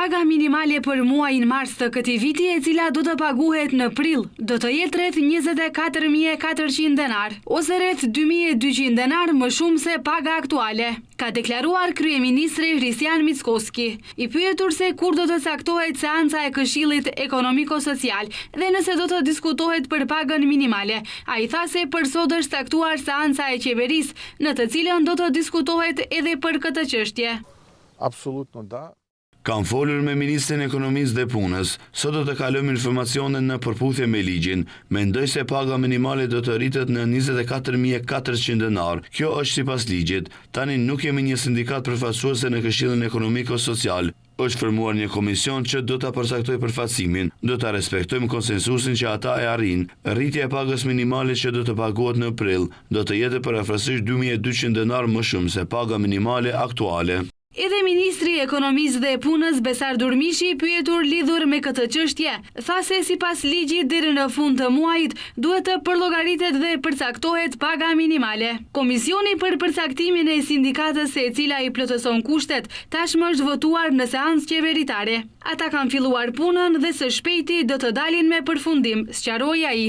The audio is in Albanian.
Paga minimale për muajin mars të këtij viti, e cila do të paguhet në prill, do të jetë rreth 24.400 denar, ose rreth 2.200 denar më shumë se paga aktuale, ka deklaruar kryeministri Hristian Mickoski. I pyetur se kur do të caktohet seanca e Këshillit Ekonomiko-Social dhe nëse do të diskutohet për pagën minimale, ai tha se për sot është caktuar seanca e qeverisë, në të cilën do të diskutohet edhe për këtë çështje. Apsolutno da. Kam folur me Ministrin e Ekonomisë dhe Punës, sot do të kalojmë informacione në përputhje me ligjin. Mendoj se paga minimale do të rritet në 24.400 denar. Kjo është sipas ligjit. Tani nuk jemi një sindikat përfaqësuese në Këshillin Ekonomiko-Social. Është formuar një komision që do ta përcaktojë përfaqësimin. Do ta respektojmë konsensusin që ata e arrin. Rritja e pagës minimale që do të paguhet në prill do të jetë parafrasisht 2.200 denar më shumë se paga minimale aktuale. Edhe Ministri i Ekonomisë dhe Punës Besar Durmishi, pyetur lidhur me këtë çështje, tha se sipas ligjit deri në fund të muajit duhet të përllogaritet dhe përcaktohet paga minimale. Komisioni për përcaktimin e sindikatës e cila i plotëson kushtet tashmë është votuar në seancë qeveritare. Ata kanë filluar punën dhe së shpejti do të dalin me përfundim, sqaroi ai.